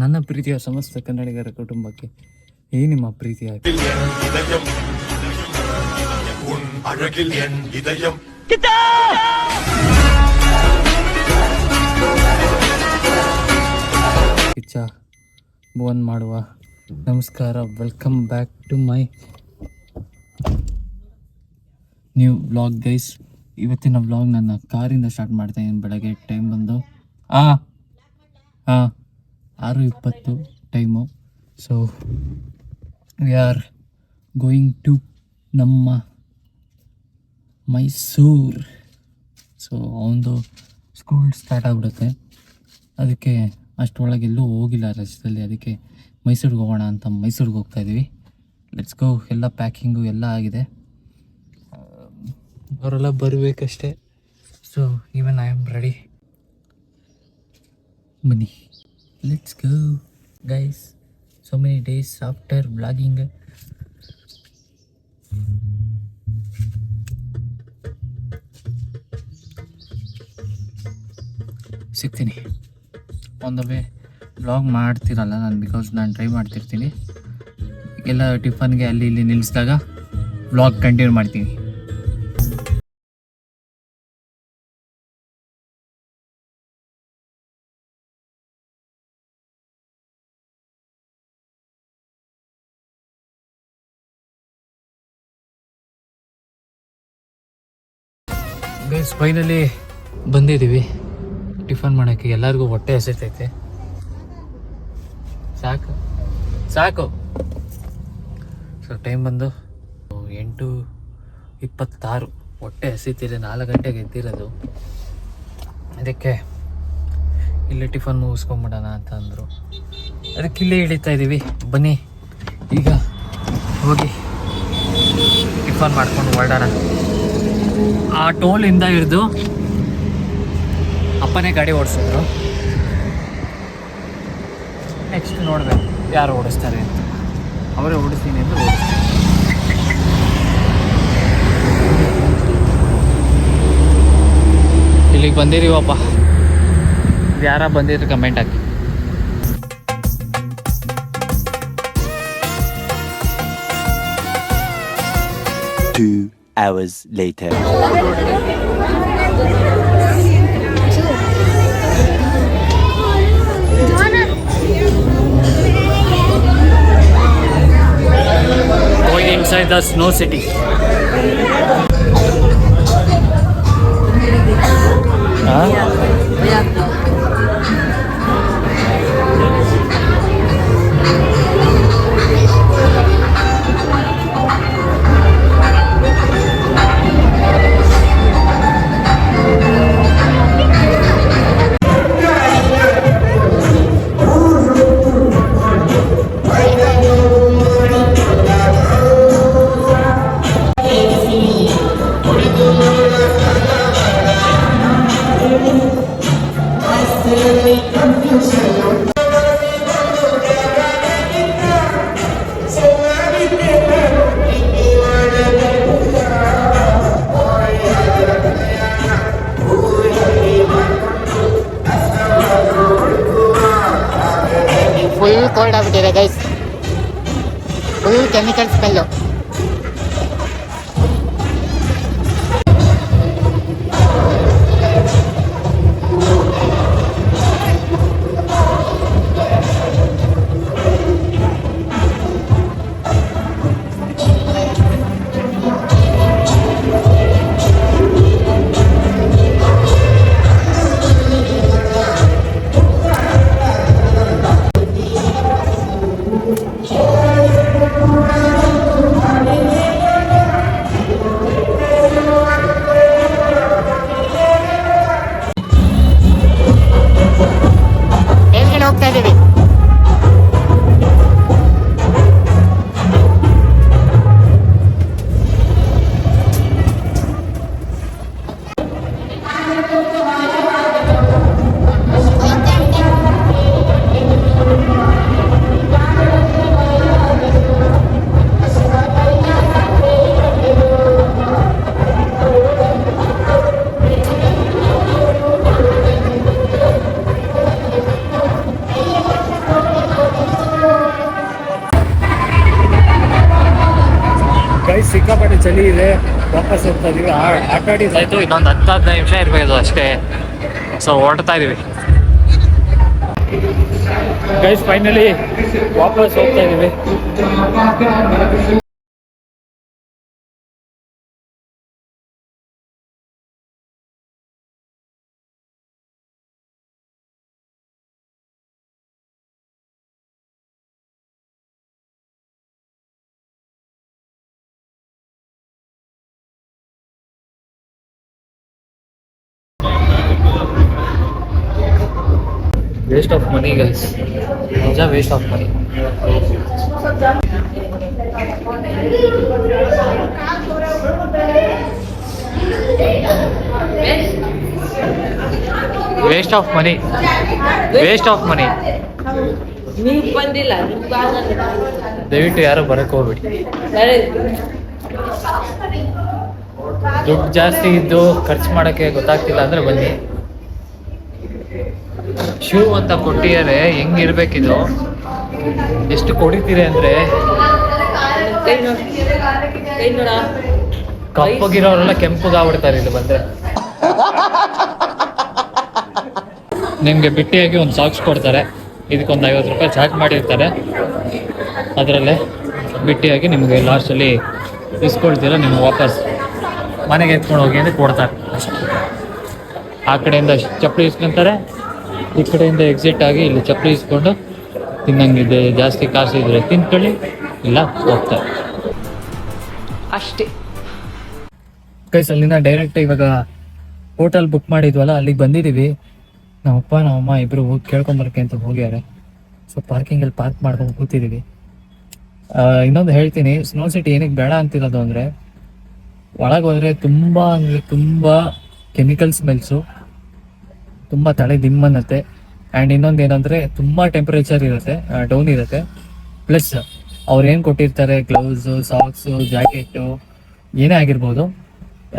ನನ್ನ ಪ್ರೀತಿಯ ಸಮಸ್ತ ಕನ್ನಡಿಗರ ಕುಟುಂಬಕ್ಕೆ ಈ ನಿಮ್ಮ ಪ್ರೀತಿಯ ಕಿಚ್ಚ ಭುವನ್ ಮಾಡುವ ನಮಸ್ಕಾರ. Welcome back to my new vlog guys. ಇವತ್ತಿನ ವ್ಲಾಗ್ ನನ್ನ ಕಾರಿಂದ ಸ್ಟಾರ್ಟ್ ಮಾಡ್ತಾ ಇದ್ದೀನಿ. ಬೆಳಗ್ಗೆ ಟೈಮ್ ಬಂದು 6:20 time. So we are going to ನಮ್ಮ ಮೈಸೂರು. ಸೊ ಅವನದು ಸ್ಕೂಲ್ ಸ್ಟಾರ್ಟ್ ಆಗಿಬಿಡುತ್ತೆ, ಅದಕ್ಕೆ ಅಷ್ಟರೊಳಗೆ ಎಲ್ಲೂ ಹೋಗಿಲ್ಲ ರಜದಲ್ಲಿ. ಅದಕ್ಕೆ ಮೈಸೂರಿಗೆ ಹೋಗೋಣ ಅಂತ ಮೈಸೂರಿಗೆ ಹೋಗ್ತಾಯಿದ್ದೀವಿ. Let's go. ಎಲ್ಲ ಪ್ಯಾಕಿಂಗು ಎಲ್ಲ ಆಗಿದೆ, ಅವರೆಲ್ಲ ಬರಬೇಕಷ್ಟೇ. So even I am ready. ಬನ್ನಿ, let's go guys. So many days after vlogging. ಸಿಗ್ತೀನಿ ಆನ್ ದ ವೇ. ವ್ಲಾಗ್ ಮಾಡ್ತಿರಲ್ಲ ನಾನು, ಬಿಕಾಸ್ ನಾನು ಡ್ರೈವ್ ಮಾಡ್ತಿರ್ತೀನಿ. ಎಲ್ಲ ಟಿಫನ್ಗೆ ಅಲ್ಲಿ ಇಲ್ಲಿ ನಿಲ್ಲಿಸಿದಾಗ ವ್ಲಾಗ್ ಕಂಟಿನ್ಯೂ ಮಾಡ್ತೀನಿ. ಗೈಸ್ ಫೈನಲಿ ಬಂದಿದ್ದೀವಿ ಟಿಫನ್ ಮಾಡೋಕ್ಕೆ. ಎಲ್ಲರಿಗೂ ಹೊಟ್ಟೆ ಹಸಿತೈತೆ. ಸಾಕು ಸಾಕು. ಸೊ ಟೈಮ್ ಬಂದು 8:26. ಹೊಟ್ಟೆ ಹಸಿತಿದೆ. 4 ಗಂಟೆಗೆ ಎದ್ದಿರೋದು. ಅದಕ್ಕೆ ಇಲ್ಲೇ ಟಿಫನ್ ಮುಗಿಸ್ಕೊಂಬಿಡೋಣ ಅಂತ ಅಂದರು. ಅದಕ್ಕೆ ಇಲ್ಲೇ ಇಳಿತಾ ಇದ್ದೀವಿ. ಬನ್ನಿ ಈಗ ಹೋಗಿ ಟಿಫನ್ ಮಾಡ್ಕೊಂಡು ಹೊರಡೋಣ. ಆ ಟೋಲಿಂದ ಹಿಡಿದು ಅಪ್ಪನೇ ಗಾಡಿ ಓಡಿಸಿದ್ರು. ನೆಕ್ಸ್ಟ್ ನೋಡಬೇಕು ಯಾರು ಓಡಿಸ್ತಾರೆ ಅಂತ. ಅವರೇ ಓಡಿಸ್ತೀನಿ ಅಂತ ಓಡಿಸ್ತೀನಿ. ಇಲ್ಲಿಗೆ ಬಂದಿರೀವಪ್ಪ. ಯಾರ ಬಂದಿದ್ರೆ comment hockey. Hours later. Going inside the snow city. Full cold ಆಗಿಬಿಟ್ಟಿದೆ ಗೈಸ್. Full chemical smell. ಚಳಿ ಇದೆ, ವಾಪಸ್ ಹೋಗ್ತಾ ಇದೀವಿ. ಆಟ ಆಡಿದಾಯ್ತು, ಇನ್ನೊಂದು 10-15 ನಿಮಿಷ ಇರಬೇಕು ಅಷ್ಟೇ. ಸೊ ಹೊರಡ್ತಾ ಇದೀವಿ ಗೈಸ್, ಫೈನಲಿ ವಾಪಸ್ ಹೋಗ್ತಾ ಇದೀವಿ. ವೇಸ್ಟ್ ಆಫ್ ಮನಿ ಗೈಸ್, ನಿಜ waste of money. Waste of money, waste of money. ದಯವಿಟ್ಟು ಯಾರು ಬರಕ್ಕೆ ಹೋಗ್ಬಿಡಿ. ದುಡ್ಡು ಜಾಸ್ತಿ ಇದ್ದು ಖರ್ಚು ಮಾಡೋಕ್ಕೆ ಗೊತ್ತಾಗ್ತಿಲ್ಲ ಅಂದರೆ ಬನ್ನಿ. ಶೂ ಅಂತ ಕೊಟ್ಟಿದ್ದಾರೆ, ಹೆಂಗಿರ್ಬೇಕಿದು, ಎಷ್ಟು ಕೊಡಿತೀರಿ ಅಂದರೆ ಕಪ್ಪಗಿರೋರೆಲ್ಲ ಕೆಂಪಗಾಗ್ಬಿಡ್ತಾರೆ ಇಲ್ಲಿ ಬಂದರೆ. ನಿಮಗೆ ಬಿಟ್ಟಿಯಾಗಿ ಒಂದು ಸಾಕ್ಸ್ ಕೊಡ್ತಾರೆ, ಇದಕ್ಕೊಂದು 50 ರೂಪಾಯಿ ಚಾರ್ಜ್ ಮಾಡಿರ್ತಾರೆ. ಅದರಲ್ಲೇ ಬಿಟ್ಟಿಯಾಗಿ ನಿಮಗೆ ಲಾಸ್ಟಲ್ಲಿ ಇಸ್ಕೊಳ್ತೀರ, ನಿಮ್ಗೆ ವಾಪಸ್ ಮನೆಗೆ ಎತ್ಕೊಂಡು ಹೋಗಿ ಅಂತ ಕೊಡ್ತಾರೆ. ಆ ಕಡೆಯಿಂದ ಚಪ್ಪಲಿ ಇಸ್ಕೊಂತಾರೆ, ಈ ಕಡೆಯಿಂದ ಎಕ್ಸಿಟ್ ಆಗಿ ಇಲ್ಲಿ ಚಪ್ಪಲಿ ಇಸ್ಕೊಂಡು ತಿನ್ನಂಗಿದೆ. ಜಾಸ್ತಿ ಕಾಸು ಇದ್ರೆ ತಿನ್ಕೊಳ್ಳಿ, ಇಲ್ಲ ಹೋಗ್ತಾರೆ ಅಷ್ಟೇ. ಕೈಸ್ ಅಲ್ಲಿಂದ ಡೈರೆಕ್ಟ್ ಇವಾಗ ಹೋಟೆಲ್ ಬುಕ್ ಮಾಡಿದ್ವಲ್ಲ, ಅಲ್ಲಿಗೆ ಬಂದಿದ್ದೀವಿ. ನಮ್ಮಪ್ಪ ನಮ್ಮಮ್ಮ ಇಬ್ಬರು ಹೋಗಿ ಕೇಳ್ಕೊಂಬರಕ್ಕೆ ಅಂತ ಹೋಗ್ಯಾರೆ. ಸೊ ಪಾರ್ಕಿಂಗಲ್ಲಿ ಪಾರ್ಕ್ ಮಾಡ್ಕೊಂಡು ಕೂತಿದ್ದೀವಿ. ಇನ್ನೊಂದು ಹೇಳ್ತೀನಿ, ಸ್ನೋ ಸಿಟಿ ಏನಕ್ಕೆ ಬೇಡ ಅಂತಿರೋದು ಅಂದರೆ, ಒಳಗೆ ಹೋದರೆ ತುಂಬ ಅಂದರೆ ತುಂಬ ಕೆಮಿಕಲ್ ಸ್ಮೆಲ್ಸು, ತುಂಬ ತಲೆ ದಿಮ್ಮನ್ನತ್ತೆ. ಆ್ಯಂಡ್ ಇನ್ನೊಂದು ಏನಂದರೆ ತುಂಬ ಟೆಂಪ್ರೇಚರ್ ಇರುತ್ತೆ, ಡೌನ್ ಇರುತ್ತೆ. ಪ್ಲಸ್ ಅವ್ರು ಏನು ಕೊಟ್ಟಿರ್ತಾರೆ, ಗ್ಲೌಸು, ಸಾಕ್ಸು, ಜಾಕೆಟು, ಏನೇ ಆಗಿರ್ಬೋದು,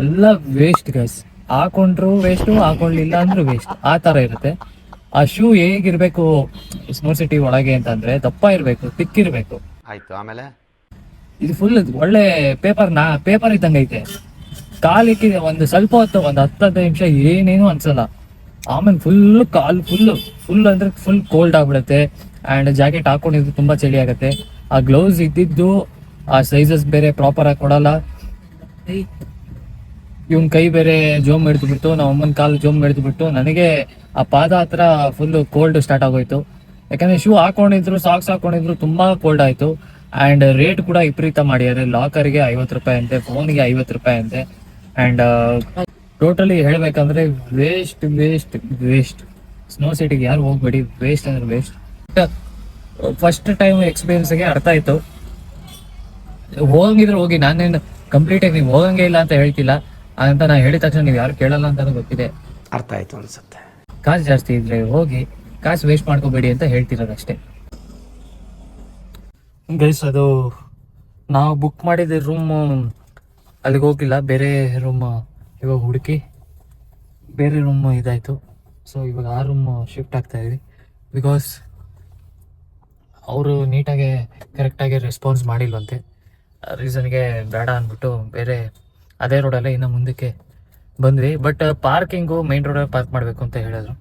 ಎಲ್ಲ ವೇಸ್ಟ್ ಗೈಸ್. ಹಾಕೊಂಡ್ರು ವೇಸ್ಟು, ಹಾಕೊಳ್ಳಿಲ್ಲ ಅಂದ್ರೂ ವೇಸ್ಟ್, ಆ ಥರ ಇರುತ್ತೆ. ಆ ಶೂ ಹೇಗಿರಬೇಕು ಸ್ನೋ ಸಿಟಿ ಒಳಗೆ ಅಂತಂದರೆ, ದಪ್ಪ ಇರಬೇಕು, ತಿಕ್ಕಿರಬೇಕು. ಆಯಿತು, ಆಮೇಲೆ ಇದು ಫುಲ್ ಒಳ್ಳೆ ಪೇಪರ್ ಇದ್ದಂಗೆ ಐತೆ. ಕಾಲಿಕ್ಕಿದೆ ಒಂದು ಸ್ವಲ್ಪ ಹೊತ್ತು, ಒಂದು 10-15 ನಿಮಿಷ ಏನೇನು ಅನ್ಸಲ್ಲ. ಆಮೇಲೆ ಕಾಲು ಫುಲ್ ಅಂದರೆ ಫುಲ್ ಕೋಲ್ಡ್ ಆಗ್ಬಿಡುತ್ತೆ. ಆ್ಯಂಡ್ ಜಾಕೆಟ್ ಹಾಕೊಂಡಿದ್ದು ತುಂಬ ಚಳಿ ಆಗುತ್ತೆ. ಆ ಗ್ಲೌಸ್ ಇದ್ದಿದ್ದು ಆ ಸೈಜಸ್ ಬೇರೆ ಪ್ರಾಪರಾಗಿ ಕೊಡಲ್ಲ. ಇವನ್ ಕೈ ಬೇರೆ ಜೋಮ್ ಹಿಡಿದ್ಬಿಟ್ಟು, ನಮ್ಮ ಅಮ್ಮನ ಕಾಲು ಜೋಮ್ ಹಿಡಿದ್ಬಿಟ್ಟು, ನನಗೆ ಆ ಪಾದ ಹತ್ರ ಫುಲ್ ಕೋಲ್ಡ್ ಸ್ಟಾರ್ಟ್ ಆಗೋಯ್ತು. ಯಾಕಂದರೆ ಶೂ ಹಾಕೊಂಡಿದ್ರು, ಸಾಕ್ಸ್ ಹಾಕೊಂಡಿದ್ರು, ತುಂಬ ಕೋಲ್ಡ್ ಆಯಿತು. ಆ್ಯಂಡ್ ರೇಟ್ ಕೂಡ ವಿಪರೀತ ಮಾಡಿದ್ದಾರೆ. ಲಾಕರ್ಗೆ 50 ರೂಪಾಯಿ ಅಂತೆ, ಫೋನ್ಗೆ 50 ರೂಪಾಯಿ ಅಂತೆ. ಆ್ಯಂಡ್ ಟೋಟಲಿ ಹೇಳ್ಬೇಕಂದ್ರೆ ವೇಸ್ಟ್. ಸ್ನೋ ಸಿಟಿಗೆ ಯಾರು ಹೋಗ್ಬೇಡಿ, ವೇಸ್ಟ್ ಅಂದ್ರೆ ವೇಸ್ಟ್. ಫಸ್ಟ್ ಟೈಮ್ ಎಕ್ಸ್ಪೀರಿಯನ್ಸ್ಗೆ ಅರ್ಥ ಆಯ್ತು. ಹೋಗಂಗಿದ್ರೆ ಹೋಗಿ, ನಾನೇನು ಕಂಪ್ಲೀಟಾಗಿ ನೀವು ಹೋಗಂಗೆ ಇಲ್ಲ ಅಂತ ಹೇಳ್ತಿಲ್ಲ. ಅಂತ ನಾನು ಹೇಳಿದ ತಕ್ಷಣ ನೀವು ಯಾರು ಕೇಳಲ್ಲ ಅಂತ ಗೊತ್ತಿದೆ. ಅರ್ಥ ಆಯ್ತು ಅನ್ಸುತ್ತೆ. ಕಾಸು ಜಾಸ್ತಿ ಇದ್ರೆ ಹೋಗಿ, ಕಾಸು ವೇಸ್ಟ್ ಮಾಡ್ಕೋಬೇಡಿ ಅಂತ ಹೇಳ್ತಿರೋದು ಅಷ್ಟೇ ಗೈಸ್. ಅದು ನಾವು ಬುಕ್ ಮಾಡಿದ ರೂಮು ಅಲ್ಲಿಗೆ ಹೋಗಿಲ್ಲ, ಬೇರೆ ರೂಮ್ ಇವಾಗ ಹುಡುಕಿ ಬೇರೆ ರೂಮ್ ಇದಾಯಿತು. ಸೊ ಇವಾಗ ಆ ರೂಮ್ ಶಿಫ್ಟ್ ಆಗ್ತಾ ಇದೀವಿ. ಬಿಕಾಸ್ ಅವರು ನೀಟಾಗಿ ಕರೆಕ್ಟಾಗಿ ರೆಸ್ಪಾನ್ಸ್ ಮಾಡಿಲ್ವಂತೆ. ರೀಸನ್ಗೆ ಬೇಡ ಅಂದ್ಬಿಟ್ಟು ಬೇರೆ ಅದೇ ರೋಡಲ್ಲೇ ಇನ್ನು ಮುಂದಕ್ಕೆ ಬಂದ್ವಿ. ಬಟ್ ಪಾರ್ಕಿಂಗು ಮೈನ್ ರೋಡಲ್ಲಿ ಪಾರ್ಕ್ ಮಾಡಬೇಕು ಅಂತ ಹೇಳಿದ್ರು.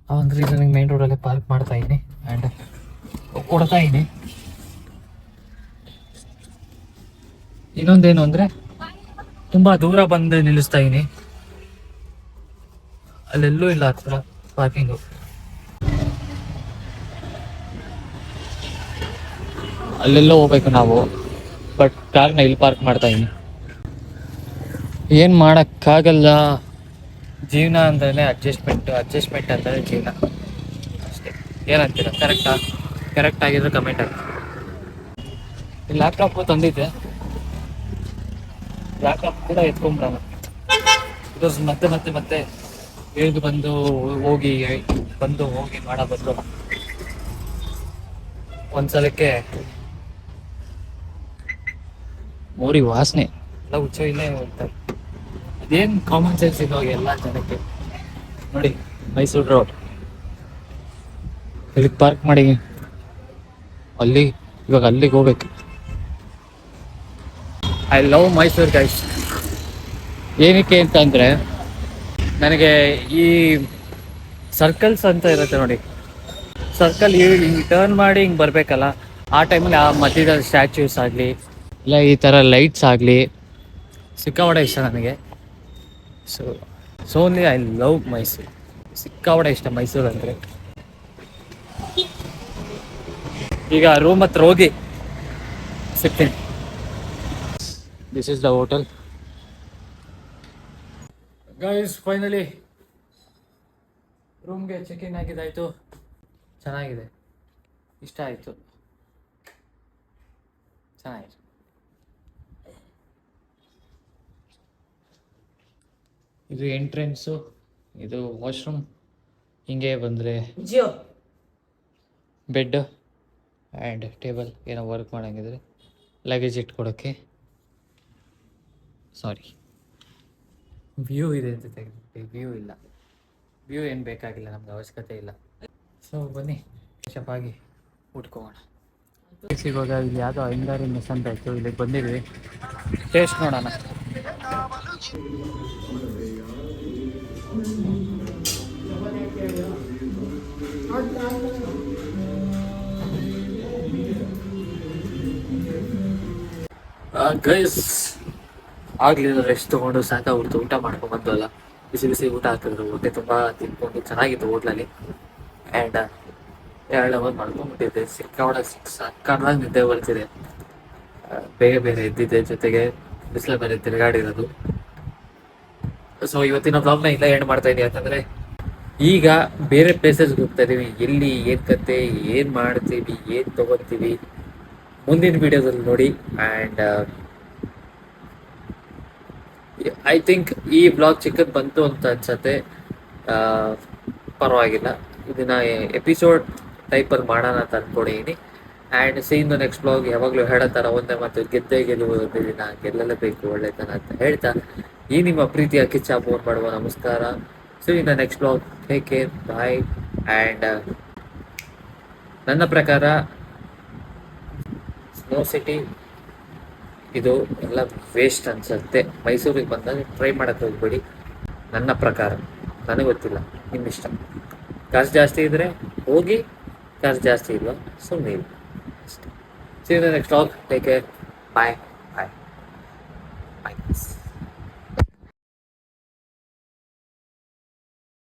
ಆ ಒಂದು ರೀಸನ್ಗೆ ಮೈನ್ ರೋಡಲ್ಲೇ ಪಾರ್ಕ್ ಮಾಡ್ತಾ ಇದ್ದೀನಿ ಆ್ಯಂಡ್ ಕೊಡ್ತಾ ಇದ್ದೀನಿ. ಇನ್ನೊಂದೇನು ಅಂದರೆ, ತುಂಬ ದೂರ ಬಂದು ನಿಲ್ಲಿಸ್ತಾ ಇದ್ದೀನಿ, ಅಲ್ಲೆಲ್ಲೂ ಇಲ್ಲ ಹತ್ರ ಪಾರ್ಕಿಂಗು. ಅಲ್ಲೆಲ್ಲೋ ಹೋಗ್ಬೇಕು ನಾವು, ಬಟ್ ಕಾರ್ನ ಇಲ್ಲಿ ಪಾರ್ಕ್ ಮಾಡ್ತಾ ಇದ್ದೀನಿ. ಏನು ಮಾಡೋಕ್ಕಾಗಲ್ಲ, ಜೀವನ ಅಂದ್ರೆ ಅಡ್ಜಸ್ಟ್ಮೆಂಟ್ ಅಂದರೆ ಜೀವನ ಅಷ್ಟೇ. ಏನಂತೀರ? ಕರೆಕ್ಟ್ ಆಗಿದ್ರೆ ಕಮೆಂಟ್ ಆಗಿ. ಈ ಲ್ಯಾಪ್ಟಾಪು ತಂದಿದ್ದೆ, ಲ್ಯಾಪ್ಟಾಪ್ ಕೂಡ ಎತ್ಕೊಂಡ್ಬಿಡೋಣ. ಬಿಕಾಸ್ ಮತ್ತೆ ಇಳಿದು ಬಂದು ಹೋಗಿ ಮಾಡೋ ಬದಲು ಒಂದ್ಸಲಕ್ಕೆ ಮೋರಿ ವಾಸನೆ ಎಲ್ಲ ಹುಚ್ಚ ಇಲ್ಲೇ ಹೋಗ್ತಾರೆ. ಅದೇನು ಕಾಮನ್ ಸೆನ್ಸ್ ಇವಾಗ ಎಲ್ಲ ಜನಕ್ಕೆ. ನೋಡಿ, ಮೈಸೂರು ರೋಡ್ ಇಲ್ಲಿಗೆ ಪಾರ್ಕ್ ಮಾಡಿ ಇವಾಗ ಅಲ್ಲಿಗೆ ಹೋಗ್ಬೇಕು. I love Mysuru guys. ಏನಕ್ಕೆ ಅಂತಂದರೆ ನನಗೆ ಈ ಸರ್ಕಲ್ಸ್ ಅಂತ ಇರುತ್ತೆ ನೋಡಿ, ಸರ್ಕಲ್ ಹಿಂಗೆ ಟರ್ನ್ ಮಾಡಿ ಹಿಂಗೆ ಬರಬೇಕಲ್ಲ, ಆ ಟೈಮಲ್ಲಿ ಆ ಮಧ್ಯದ ಸ್ಟ್ಯಾಚ್ಯೂಸ್ ಆಗಲಿ ಇಲ್ಲ ಈ ಥರ ಲೈಟ್ಸ್ ಆಗಲಿ ಸಿಕ್ಕಾಪಟ್ಟೆ ಇಷ್ಟ ನನಗೆ. So only I love Mysuru, ಸಿಕ್ಕಾಪಟ್ಟೆ ಇಷ್ಟ ಮೈಸೂರು ಅಂದರೆ. ಈಗ ರೂಮ್ ಹತ್ರ ಹೋಗಿ ಸಿಗ್ತೀನಿ. This is the hotel guys. Finally ರೂಮ್ಗೆ ಚೆಕ್ ಇನ್ ಆಗಿದ್ದಾಯಿತು. ಚೆನ್ನಾಗಿದೆ, ಇಷ್ಟ ಆಯಿತು, ಚೆನ್ನಾಗಿದೆ. ಇದು ಎಂಟ್ರೆನ್ಸು, ಇದು ವಾಶ್ರೂಮ್. ಹಿಂಗೆ ಬಂದರೆ ಬೆಡ್ ಆ್ಯಂಡ್ ಟೇಬಲ್, ಏನೋ ವರ್ಕ್ ಮಾಡೋಂಗಿದ್ರೆ ಲಗೇಜ್ ಇಟ್ಕೊಡೋಕ್ಕೆ. ಸಾರಿ, ವ್ಯೂ ಇದೆ ಅಂತ ತೆಗೆದುಬಿಟ್ಟು, ವ್ಯೂ ಇಲ್ಲ. ವ್ಯೂ ಏನು ಬೇಕಾಗಿಲ್ಲ, ನಮ್ಗೆ ಅವಶ್ಯಕತೆ ಇಲ್ಲ. ಸೊ ಬನ್ನಿ ಚಪಾಗಿ ಊಟ್ಕೋಣ. ಇವಾಗ ಇಲ್ಲಿ ಯಾವುದೋ ಐಂಗಾರಿ ಮೆಸ್ ಅಂತ ಇತ್ತು, ಇಲ್ಲಿಗೆ ಬಂದಿದ್ವಿ, ಟೇಸ್ಟ್ ನೋಡೋಣ. ಗೈಸ್ ಆಗಲಿಲ್ಲ, ರೆಸ್ಟ್ ತೊಗೊಂಡು ಸಾಕಾಗ್ಬಿಡ್ತು. ಊಟ ಮಾಡ್ಕೊಂಬಂದ್ವಲ್ಲ, ಬಿಸಿ ಬಿಸಿ ಊಟ ಹಾಕಿದ್ರು, ಹೊಟ್ಟೆ ತುಂಬ ತಿನ್ಕೊಂಡು ಚೆನ್ನಾಗಿತ್ತು ಹೋಟ್ಲಲ್ಲಿ. And 2 hour ಮಾಡ್ಕೊಂಡ್ಬಿಟ್ಟಿದ್ದೆ. ಸಕ್ಕತ್ತಾಗಿ ನಿದ್ದೆ ಬರ್ತಿದೆ. ಬೇಗ ಬೇರೆ ಎದ್ದಿದ್ದೆ, ಜೊತೆಗೆ ಬಿಸಿಲ ಬೇರೆ ತಿರುಗಾಡಿರೋದು. ಸೊ ಇವತ್ತಿನ ಬ್ಲಾಗ್ನ ಇಲ್ಲ ಎಂಡ್ ಮಾಡ್ತಾ ಇದ್ದೀನಿ, ಯಾಕಂದರೆ ಈಗ ಬೇರೆ ಪ್ಲೇಸಸ್ಗೆ ಹೋಗ್ತಾ ಇದ್ದೀವಿ. ಎಲ್ಲಿ, ಏನು ಕತೆ, ಏನು ಮಾಡ್ತೀವಿ, ಏನು ತೊಗೊತೀವಿ ಮುಂದಿನ ವೀಡಿಯೋದಲ್ಲಿ ನೋಡಿ. ಆ್ಯಂಡ್ ಐ ಥಿಂಕ್ ಈ ಬ್ಲಾಗ್ ಚಿಕ್ಕದು ಬಂತು ಅಂತ ಅನ್ಸತ್ತೆ. ಪರವಾಗಿಲ್ಲ, ಇದನ್ನ ಎಪಿಸೋಡ್ ಟೈಪಲ್ಲಿ ಮಾಡೋಣ ಅಂತ ಅಂದ್ಕೊಂಡಿದ್ದೀನಿ. And seen the next blog. ಯಾವಾಗಲೂ ಹೇಳೋ ಥರ ಒಂದೇ ಮಾತು, ಗೆದ್ದೇ ಗೆಲ್ಲುವುದು ದಿನ, ಗೆಲ್ಲಲೇಬೇಕು ಒಳ್ಳೆತನ ಅಂತ ಹೇಳ್ತಾ, ಈ ನಿಮ್ಮ ಪ್ರೀತಿಯ ಕಿಚ್ಚ ಫೋನ್ ಮಾಡುವ ನಮಸ್ಕಾರ. So in the next blog, take care, bye. And ನನ್ನ ಪ್ರಕಾರ ಸ್ನೋ ಸಿಟಿ ಇದು ಎಲ್ಲ ವೇಸ್ಟ್ ಅನ್ಸುತ್ತೆ. ಮೈಸೂರಿಗೆ ಬಂದಾಗ ಟ್ರೈ ಮಾಡೋಕ್ಕೆ ಹೋಗ್ಬೇಡಿ, ನನ್ನ ಪ್ರಕಾರ. ನನಗೆ ಗೊತ್ತಿಲ್ಲ, ನಿಮ್ಮಿಷ್ಟ. ಕಾಸು ಜಾಸ್ತಿ ಇದ್ದರೆ ಹೋಗಿ, ಕಾಸು ಜಾಸ್ತಿ ಇಲ್ವಾ ಸುಮ್ಮನೆ ಇಲ್ಲ ಅಷ್ಟೇ. See you in the next vlog, take care, bye.